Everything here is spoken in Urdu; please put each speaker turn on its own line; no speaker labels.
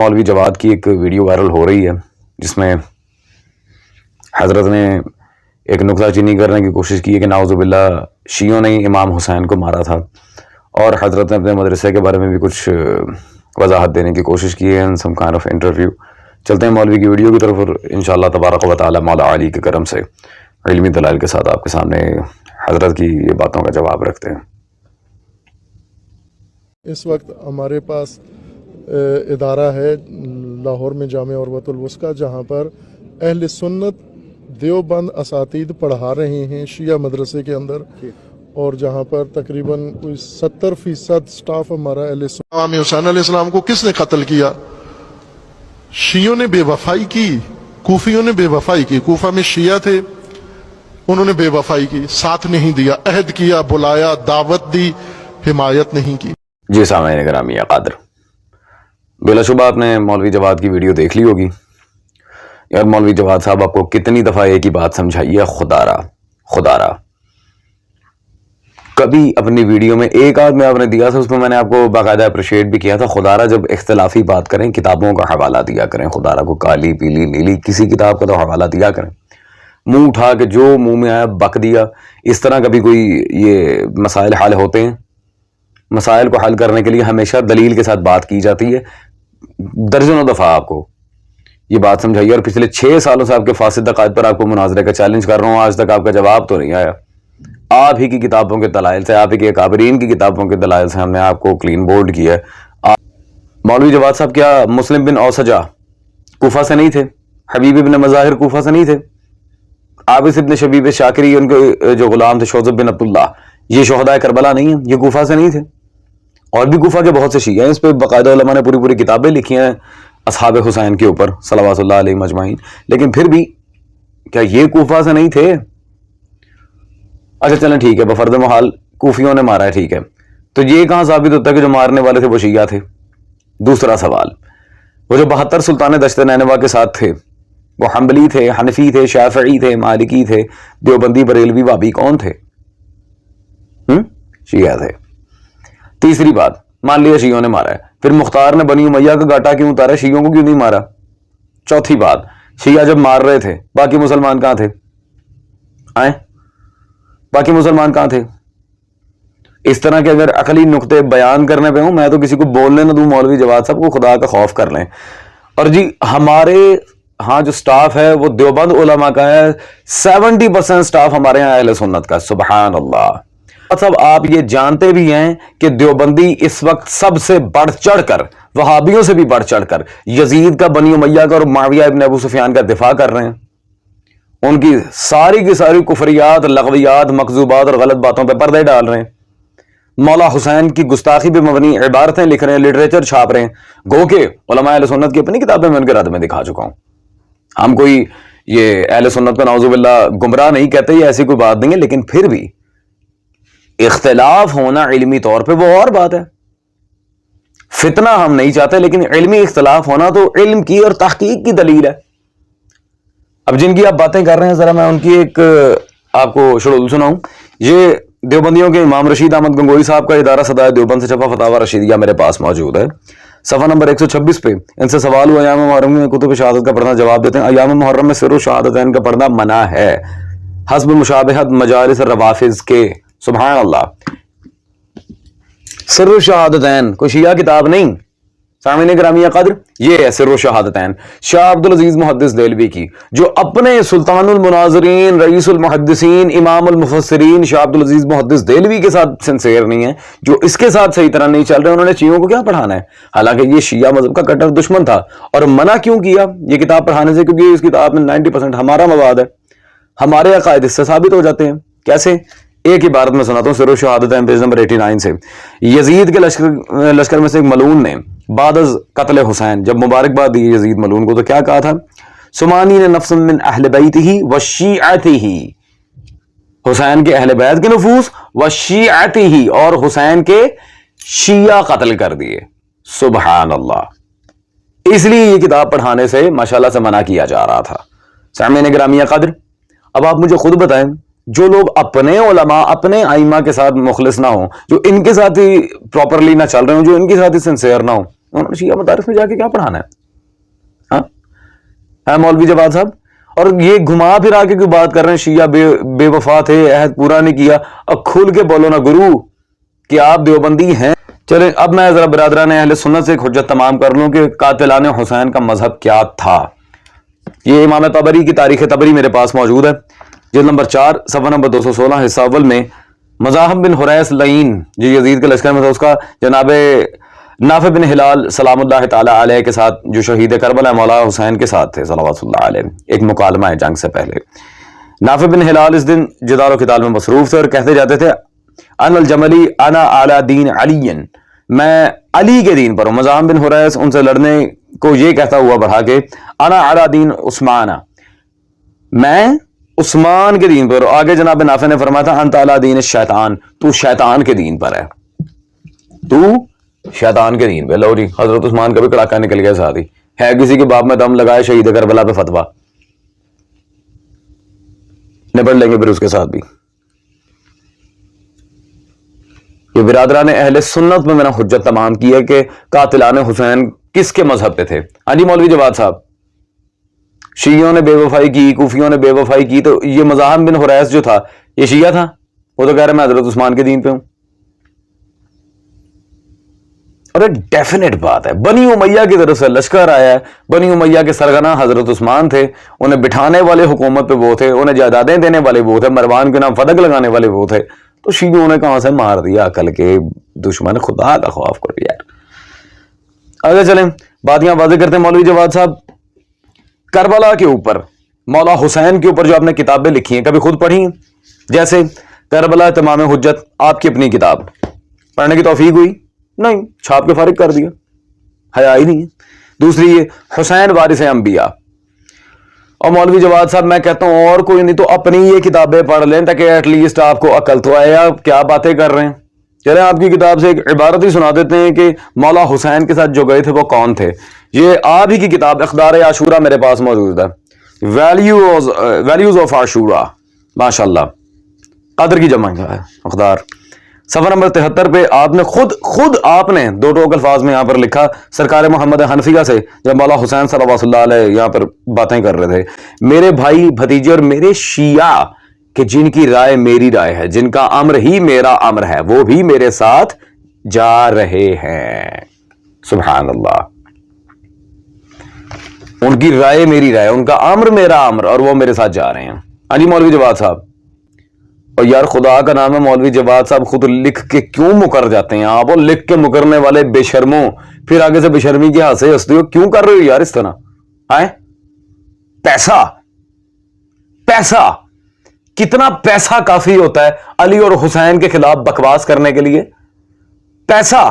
مولوی جواد کی ایک ویڈیو وائرل ہو رہی ہے جس میں حضرت نے ایک نکتہ چینی کرنے کی کوشش کی ہے کہ نعوذ باللہ شیعوں نے امام حسین کو مارا تھا، اور حضرت نے اپنے مدرسے کے بارے میں بھی کچھ وضاحت دینے کی کوشش کی ہے، سم کائنڈ آف انٹرویو۔ چلتے ہیں مولوی کی ویڈیو کی طرف، اور انشاءاللہ تبارک و تعالی مولا علی کے کرم سے علمی دلائل کے ساتھ آپ کے سامنے حضرت کی یہ باتوں کا جواب رکھتے ہیں۔
اس وقت ہمارے پاس ادارہ ہے لاہور میں جامعہ عروۃ الوثقی، جہاں پر اہل سنت دیوبند اساتید پڑھا رہے ہیں شیعہ مدرسے کے اندر، اور جہاں پر تقریباً کوئی 70% سٹاف ہمارا اہل سنت۔ امام حسین علیہ السلام کو کس نے قتل کیا؟ شیعوں نے بے وفائی کی، کوفیوں نے بے وفائی کی۔ کوفہ میں شیعہ تھے، انہوں نے بے وفائی کی، ساتھ نہیں دیا، عہد کیا، بلایا، دعوت دی، حمایت نہیں کی۔
جی سامعین گرامی قادر، بلا شبہ آپ نے مولوی جواد کی ویڈیو دیکھ لی ہوگی۔ یار مولوی جواد صاحب آپ کو کتنی دفعہ ایک ہی بات سمجھائی ہے، خدا را کبھی اپنی ویڈیو میں ایک آدھ میں آپ نے دیا تھا، اس میں میں نے آپ کو باقاعدہ اپریشیٹ بھی کیا تھا، خدا را جب اختلافی بات کریں کتابوں کا حوالہ دیا کریں، خدا را کو کالی پیلی نیلی کسی کتاب کا تو حوالہ دیا کریں، منہ اٹھا کے جو منہ میں آیا بک دیا۔ اس طرح کبھی کوئی یہ مسائل حل ہوتے ہیں؟ مسائل کو حل کرنے کے لیے ہمیشہ دلیل کے ساتھ بات کی جاتی ہے۔ درجنوں دفعہ آپ کو یہ بات سمجھائی، اور پچھلے 6 سالوں سے آپ کے فاسد عقائد پر آپ کو مناظرے کا چیلنج کر رہا ہوں، آج تک آپ کا جواب تو نہیں آیا۔ آپ ہی کی کتابوں کے دلائل سے، آپ ہی کے اکابرین کی کتابوں کے دلائل سے ہم نے آپ کو کلین بولڈ کیا ہے۔ مولوی جواد صاحب کیا مسلم بن اوسجہ کوفہ سے نہیں تھے؟ حبیب ابن مظاہر کوفہ سے نہیں تھے؟ عابس ابن شبیب شاکری ان کے جو غلام تھے شوذب بن عبداللہ، یہ شہداء کربلا نہیں ہیں؟ یہ کوفہ سے نہیں تھے؟ اور بھی کوفہ کے بہت سے شیعہ ہیں، اس پہ باقاعدہ علماء نے پوری کتابیں لکھی ہیں اصحاب حسین کے اوپر صلوات اللہ علیہ مجمعین، لیکن پھر بھی کیا یہ کوفہ سے نہیں تھے؟ اچھا چلیں ٹھیک ہے، بفرض محال کوفیوں نے مارا ہے، ٹھیک ہے، تو یہ کہاں ثابت ہوتا ہے کہ جو مارنے والے تھے وہ شیعہ تھے؟ دوسرا سوال، وہ جو 72 سلطان دشت نینوا کے ساتھ تھے وہ حنبلی تھے، حنفی تھے، شافعی تھے، مالکی تھے، دیوبندی، بریلوی، وہابی، کون تھے؟ شیعہ تھے۔ تیسری بات، مان لیا شیعوں نے مارا ہے، پھر مختار نے بنی امیہ کا گاٹا کیوں اتارا؟ شیعوں کو کیوں نہیں مارا؟ چوتھی بات، شیعہ جب مار رہے تھے باقی مسلمان کہاں تھے؟ باقی مسلمان کہاں تھے؟ اس طرح کے اگر عقلی نقطے بیان کرنے پہ ہوں، میں تو کسی کو بولنے نہ دوں مولوی جواد صاحب کو، خدا کا خوف کر لیں۔ اور جی ہمارے ہاں جو سٹاف ہے وہ دیوبند علماء کا ہے، 70% سٹاف ہمارے یہاں اہل سنت کا، سبحان اللہ۔ صاحب آپ یہ جانتے بھی ہیں کہ دیوبندی اس وقت سب سے بڑھ چڑھ کر، وہابیوں سے بھی بڑھ چڑھ کر یزید کا، بنی امیہ کا اور معاویہ ابن ابو سفیان کا دفاع کر رہے ہیں، ان کی ساری کفریات، لغویات، مکذوبات اور غلط باتوں پہ پردے ڈال رہے ہیں، مولا حسین کی گستاخی پہ مبنی عبارتیں لکھ رہے ہیں، لٹریچر چھاپ رہے ہیں، گو کہ علماء اہل سنت کی اپنی کتابیں میں ان کے رد میں دکھا چکا ہوں۔ ہم کوئی یہ اہل سنت کو نعوذ باللہ گمراہ نہیں کہتے، یہ ایسی کوئی بات نہیں ہے، لیکن پھر بھی اختلاف ہونا علمی طور پہ وہ اور بات ہے۔ فتنہ ہم نہیں چاہتے، لیکن علمی اختلاف ہونا تو علم کی اور تحقیق کی دلیل ہے۔ اب جن کی آپ باتیں کر رہے ہیں، ذرا میں ان کی ایک آپ کو شڈول سناؤں۔ یہ دیوبندیوں کے امام رشید احمد گنگوئی صاحب کا ادارہ صدائے دیوبند سے چھپا فتاوی رشیدیہ میرے پاس موجود ہے، صفحہ نمبر 126 پہ ان سے سوال ہوا، ایام محرم میں کتب شہادت کا پڑھنا؟ جواب دیتے ہیں ایام محرم میں سر و شہادتین کا پڑھنا منع ہے حسب مشابہت مجالس روافظ کے۔ سبحان اللہ، سر و شہادتین کوئی شیعہ کتاب نہیں، سامعین گرامی قدر، یہ ہے سر و شہادتین شاہ عبدالعزیز محدث دہلوی کی، جو اپنے سلطان المناظرین، رئیس المحدثین، امام المفسرین شاہ عبدالعزیز محدث دہلوی کے ساتھ سنسیئر نہیں ہے، جو اس کے ساتھ صحیح طرح نہیں چل رہے، انہوں نے شیعوں کو کیا پڑھانا ہے؟ حالانکہ یہ شیعہ مذہب کا کٹر دشمن تھا، اور منع کیوں کیا یہ کتاب پڑھانے سے؟ کیونکہ اس کتاب میں 90% ہمارا مواد ہے، ہمارے عقائد اس سے ثابت ہو جاتے ہیں۔ کیسے؟ ایک عبارت میں سناتا ہوں، سر و شہادتین پیج نمبر 89 سے۔ یزید کے لشکر میں سے ایک ملعون نے بعد از قتل حسین جب مبارکباد دی یزید ملعون کو تو کیا کہا تھا؟ سمانین نفس من اہل بیتہ و شیعتہ، حسین کے اہل بیت کے نفوس، و شیعتہ، اور حسین کے شیعہ قتل کر دیے۔ سبحان اللہ، اس لیے یہ کتاب پڑھانے سے ماشاءاللہ سے منع کیا جا رہا تھا۔ سامعین گرامی قدر، اب آپ مجھے خود بتائیں، جو لوگ اپنے علماء، اپنے ائمہ کے ساتھ مخلص نہ ہوں، جو ان کے ساتھ ہی پراپرلی نہ چل رہے ہوں، جو ان کے ساتھ ہی سنسیئر نہ ہوں، انہوں نے شیعہ مدارس میں جا کے کیا پڑھانا ہے؟ ہاں مولوی جواد صاحب، اور یہ گھما پھرا کے کوئی بات کر رہے ہیں شیعہ بے وفا تھے، عہد پورا نہیں کیا. اب کھل کے بولو نا گرو کہ آپ دیوبندی ہیں. چلیں اب میں ذرا برادران اہل سنت سے ایک حجت تمام کر لوں کہ قاتلان حسین کا مذہب کیا تھا. یہ امام طبری کی تاریخ طبری میرے پاس موجود ہے، جلد نمبر 4 صفحہ نمبر 216، حصہ اول میں مزاحم بن حریث لعین جو یزید کے لشکر میں تھا، اس کا جناب نافع بن ہلال سلام اللہ تعالی علیہ کے ساتھ، جو شہید کربلا مولا حسین کے ساتھ تھے صلوات اللہ علیہ، ایک مکالمہ ہے جنگ سے پہلے. نافع بن ہلال اس دن جدال و قتال میں مصروف تھے اور کہتے جاتے تھے ان الجملی انا اعلی دین علی، میں علی کے دین پر ہوں. مزاحم بن حریث ان سے لڑنے کو یہ کہتا ہوا بڑھا کے انا اعلی دین عثمان، میں عثمان کے دین پر. آگے جناب نافع نے فرمایا تھا انت اعلی دین الشیطان، تو شیطان کے دین پر ہے، تو شیطان کے دین پہ. لو جی حضرت عثمان کا بھی کڑاکا نکل گیا ساتھ ہی. ہے کسی کے باپ میں دم لگائے شہید کربلا پہ فتویٰ نپٹ لیں گے پھر اس کے ساتھ بھی. یہ برادران اہل سنت میں میں نے حجت تمام کی ہے کہ قاتلان حسین کس کے مذہب پہ تھے. ہاں جی مولوی جواد صاحب، شیعوں نے بے وفائی کی، کوفیوں نے بے وفائی کی، تو یہ مزاحم بن حریث جو تھا یہ شیعہ تھا؟ وہ تو کہہ رہا ہے میں حضرت عثمان کے دین پہ ہوں. اور ایک ڈیفینیٹ بات ہے، بنی امیہ کی طرف سے لشکر آیا ہے، بنی امیہ کے سرغنہ حضرت عثمان تھے، انہیں بٹھانے والے حکومت پہ وہ تھے، انہیں جائیدادیں دینے والے وہ تھے، مروان کے نام فدق لگانے والے وہ تھے. تو شیعوں نے کہاں سے مار دیا عقل کے دشمن، خدا کا خوف کرو یار. آگے چلیں، بات یہاں واضح کرتے ہیں مولوی جواد صاحب. کربلا کے اوپر، مولا حسین کے اوپر جو آپ نے کتابیں لکھی ہیں کبھی خود پڑھی ہیں؟ جیسے کربلا تمام حجت، آپ کی اپنی کتاب، پڑھنے کی توفیق ہوئی؟ نہیں، چھاپ کے فارغ کر دیا، حیا ہی نہیں ہے. دوسری یہ حسین وارث انبیاء. اور مولوی جواد صاحب میں کہتا ہوں اور کوئی نہیں تو اپنی یہ کتابیں پڑھ لیں تاکہ ایٹ لیسٹ آپ کو عقل تو آئے. آپ کیا باتیں کر رہے ہیں؟ چلیں آپ کی کتاب سے ایک عبارت ہی سنا دیتے ہیں کہ مولا حسین کے ساتھ جو گئے تھے وہ کون تھے. یہ آپ ہی کی کتاب اقدار عاشورہ میرے پاس موجود ہے، ویلیوز آف عاشورہ، ماشاء اللہ، قدر کی جمع ہے اقدار. صفحہ نمبر 73 پہ آپ نے خود آپ نے دو ٹوک الفاظ میں یہاں پر لکھا سرکار محمد حنفیہ سے جب مولا حسین صلی اللہ علیہ یہاں پر باتیں کر رہے تھے، میرے بھائی بھتیجے اور میرے شیعہ کہ جن کی رائے میری رائے ہے، جن کا امر ہی میرا امر ہے، وہ بھی میرے ساتھ جا رہے ہیں. سبحان اللہ، ان کی رائے میری رائے، ان کا امر میرا امر، اور وہ میرے ساتھ جا رہے ہیں. ہاں جی مولوی جواد صاحب، اور یار خدا کا نام ہے مولوی جواد صاحب خود لکھ کے کیوں مکر جاتے ہیں آپ؟ اور لکھ کے مکرنے والے بے شرموں، پھر آگے سے بے شرمی کی ہنسے ہنستے ہو کیوں کر رہے ہو یار اس طرح؟ آئے پیسہ کتنا پیسہ کافی ہوتا ہے علی اور حسین کے خلاف بکواس کرنے کے لیے؟ پیسہ